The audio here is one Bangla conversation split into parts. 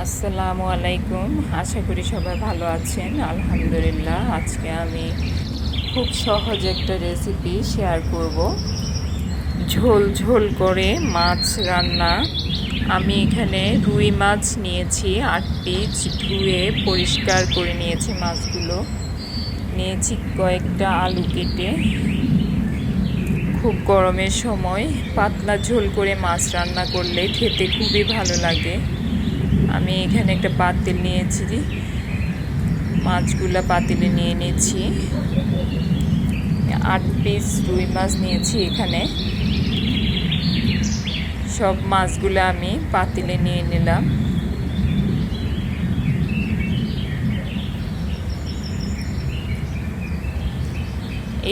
আসসালামু আলাইকুম। আশা করি সবাই ভালো আছেন। আলহামদুলিল্লাহ। আজকে আমি খুব সহজ একটা রেসিপি শেয়ার করব। ঝোল ঝোল করে মাছ রান্না। আমি এখানে রুই মাছ নিয়েছি ৮ পিস, ধুয়ে পরিষ্কার করে নিয়েছি মাছগুলো। নিয়েছি কয়েকটা আলু কেটে। খুব গরমের সময় পাতলা ঝোল করে মাছ রান্না করলে খেতে খুবই ভালো লাগে। আমি এখানে একটা পাতিল নিয়েছি, মাছগুলা পাতিলে নিয়ে নিচ্ছি। ৮ পিস রুই মাছ নিয়েছি এখানে। সব মাছগুলো আমি পাতিলে নিয়ে নিলাম।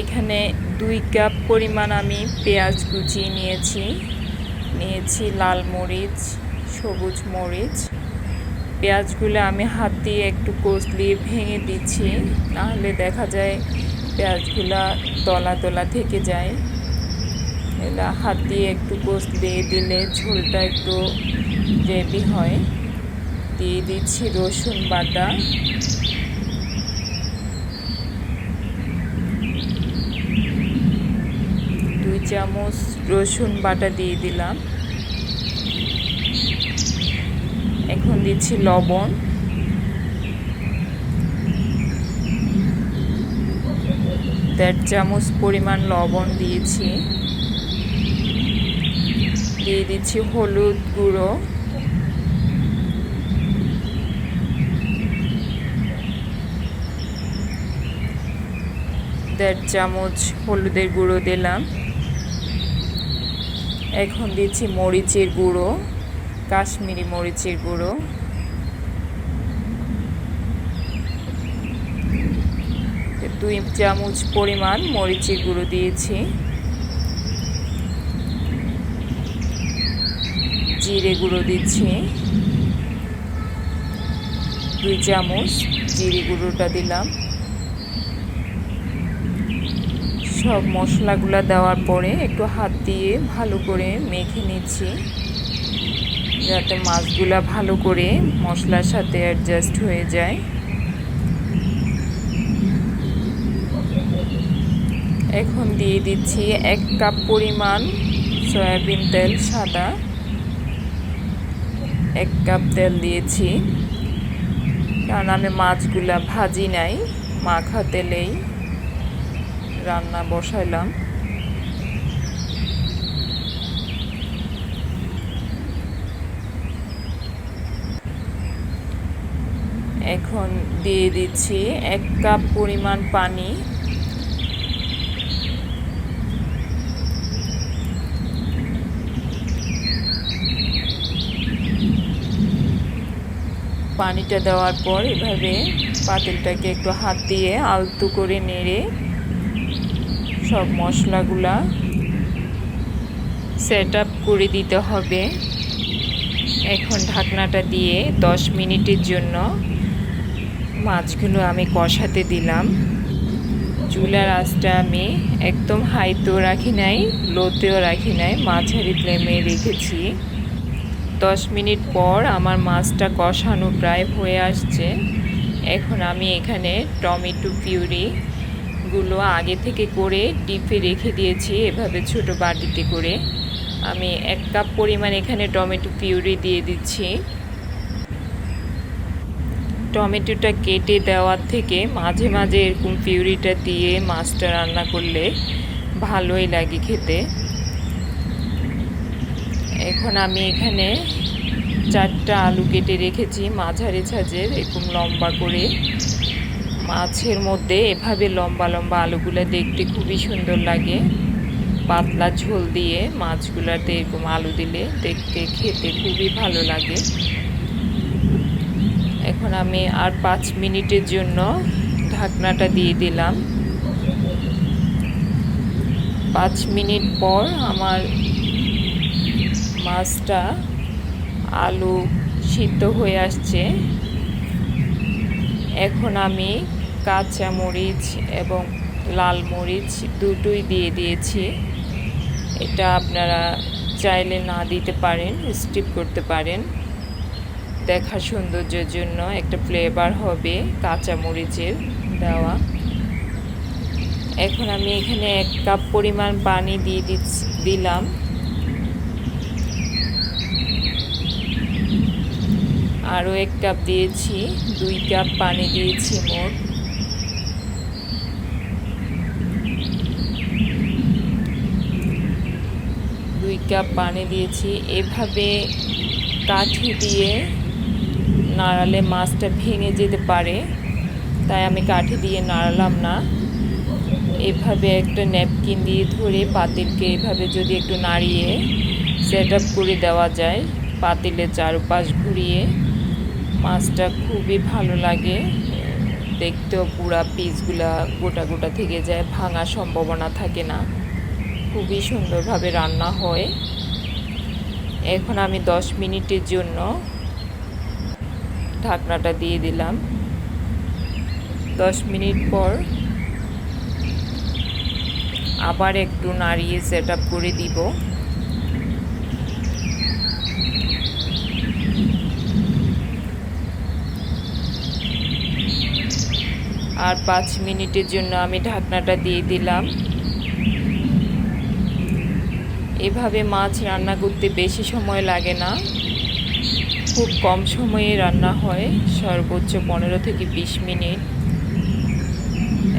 এখানে 2 কাপ পরিমাণ আমি পেঁয়াজ কুচিয়ে নিয়েছি লাল মরিচ, সবুজ মরিচ। পেঁয়াজগুলো আমি হাত দিয়ে একটু কষলিয়ে ভেঙে দিচ্ছি, নাহলে দেখা যায় পেঁয়াজগুলা দলা দলা থেকে যায়। এগুলো হাত দিয়ে একটু কষলিয়ে দিলে ঝোলটা একটু গ্রেভি হয়। দিয়ে দিচ্ছি রসুন বাটা, দুই চামচ রসুন বাটা দিয়ে দিলাম। এখন দিচ্ছি লবণ, 1.5 চামচ পরিমাণ লবণ দিয়েছি। দিয়ে দিচ্ছি হলুদ গুঁড়ো, 1.5 চামচ হলুদের গুঁড়ো দিলাম। এখন দিচ্ছি মরিচের গুঁড়ো, কাশ্মীরি মরিচের গুঁড়ো, 2 চামচ পরিমাণ মরিচের গুঁড়ো দিয়েছি। জিরে গুঁড়ো দিচ্ছি, 2 চামচ জিরে গুঁড়োটা দিলাম। সব মশলাগুলো দেওয়ার পরে একটু হাত দিয়ে ভালো করে মেখে নিচ্ছি, যাতে মাছগুলা ভালো করে মশলার সাথে অ্যাডজাস্ট হয়ে যায়। এখন দিয়ে দিচ্ছি 1 কাপ পরিমাণ সয়াবিন তেল সাদা, 1 কাপ তেল দিয়েছি, কারণ আমি মাছগুলা ভাজি নাই, মাখা তেলেই রান্না বসাইলাম। এখন দিয়ে দিচ্ছি 1 কাপ পরিমাণ পানি। পানিটা দেওয়ার পর এভাবে পাতিলটাকে একটু হাত দিয়ে আলতো করে নেড়ে সব মশলাগুলা সেট আপ করে দিতে হবে। এখন ঢাকনাটা দিয়ে 10 মিনিটের জন্য মাছগুলো আমি কষাতে দিলাম। চুলার আঁচটা আমি একদম হাইতেও রাখি নাই, লোতেও রাখি নাই, মাঝারি ফ্লেমে রেখেছি। 10 মিনিট পর আমার মাছটা কষানো প্রায় হয়ে আসছে। এখন আমি এখানে টমেটো পিউরিগুলো আগে থেকে করে ডিপে রেখে দিয়েছি, এভাবে ছোট বাটিতে করে। আমি 1 কাপ পরিমাণ এখানে টমেটো পিউরি দিয়ে দিচ্ছি। টমেটোটা কেটে দেওয়ার থেকে মাঝে মাঝে এরকম পিউরিটা দিয়ে মাছটা রান্না করলে ভালোই লাগে খেতে। এখন আমি এখানে 4টা আলু কেটে রেখেছি মাঝারি সাইজের, এরকম লম্বা করে। মাছের মধ্যে এভাবে লম্বা লম্বা আলুগুলো দেখতে খুবই সুন্দর লাগে। পাতলা ঝোল দিয়ে মাছগুলোতে এরকম আলু দিলে দেখতে খেতে খুবই ভালো লাগে। এখন আমি আর 5 মিনিটের জন্য ঢাকনাটা দিয়ে দিলাম। 5 মিনিট পর আমার মাছটা আলু সিদ্ধ হয়ে আসছে। এখন আমি কাঁচা মরিচ এবং লাল মরিচ দুটোই দিয়ে দিয়েছি। এটা আপনারা চাইলে না দিতে পারেন, স্কিপ করতে পারেন। দেখার সৌন্দর্যের জন্য, একটা ফ্লেভার হবে কাঁচা মরিচের দেওয়া। এখন আমি এখানে 1 কাপ পরিমাণ পানি দিয়ে দিলাম। আরও 1 কাপ দিয়েছি, 2 কাপ পানি দিয়েছি মোট। কাপ পানি দিয়েছি। এভাবে কাঠি দিয়ে নাড়ালে মাছটা ভেঙে যেতে পারে, তাই আমি কাঠি দিয়ে নাড়ালাম না। এভাবে একটা ন্যাপকিন দিয়ে ধরে পাতিলকে এভাবে যদি একটু নাড়িয়ে সেট আপ করে দেওয়া যায় পাতিলের চারপাশ ঘুরিয়ে, মাছটা খুবই ভালো লাগে দেখতেও। পুরা পিসগুলা গোটা গোটা থেকে যায়, ভাঙার সম্ভাবনা থাকে না, খুবই সুন্দরভাবে রান্না হয়। এখন আমি 10 মিনিটের জন্য ঢাকনাটা দিয়ে দিলাম। 10 মিনিট পর আবার একটু নাড়িয়ে সেট আপ করে দিব। আর 5 মিনিটের জন্য আমি ঢাকনাটা দিয়ে দিলাম। এভাবে মাছ রান্না করতে বেশি সময় লাগে না, খুব কম সময়ে রান্না হয়, সর্বোচ্চ 15 থেকে 20 মিনিট।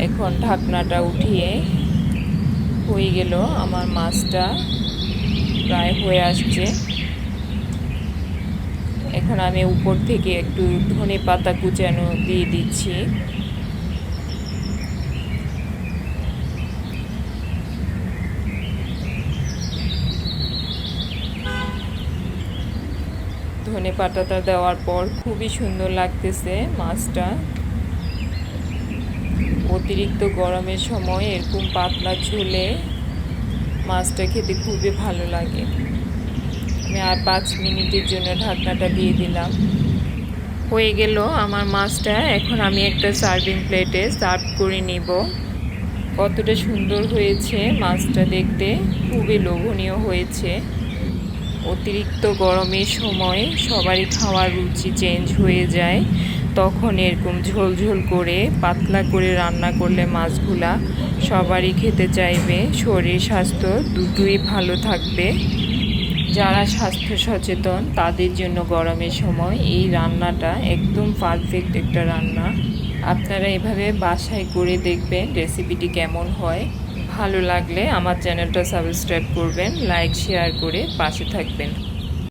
এখন ঢাকনাটা উঠিয়ে হয়ে গেল, আমার মাছটা প্রায় হয়ে আসছে। এখন আমি উপর থেকে একটু ধনেপাতা কুচানো দিয়ে দিচ্ছি। ধনেপাতাটা দেওয়ার পর খুবই সুন্দর লাগতেছে মাছটা। অতিরিক্ত গরমের সময় এরকম পাতলা ঝোলে মাছটা খেতে খুবই ভালো লাগে। আমি আর 5 মিনিটের জন্য ঢাকনাটা দিয়ে দিলাম। হয়ে গেল আমার মাছটা। এখন আমি একটা সার্ভিং প্লেটে সার্ভ করে নিব। কতটা সুন্দর হয়েছে মাছটা দেখতে, খুবই লোভনীয় হয়েছে। অতিরিক্ত গরমের সময় সবারই খাওয়ার রুচি চেঞ্জ হয়ে যায়, তখন এরকম ঝোল ঝোল করে পাতলা করে রান্না করলে মাছগুলা সবারই খেতে চাইবে। শরীর স্বাস্থ্য দুটোই ভালো থাকবে। যারা স্বাস্থ্য সচেতন তাদের জন্য গরমের সময় এই রান্নাটা একদম পারফেক্ট একটা রান্না। আপনারা এভাবে বাসায় করে দেখবেন রেসিপিটি কেমন হয়। ভালো লাগলে আমার চ্যানেলটা সাবস্ক্রাইব করবেন, লাইক শেয়ার করে পাশে থাকবেন।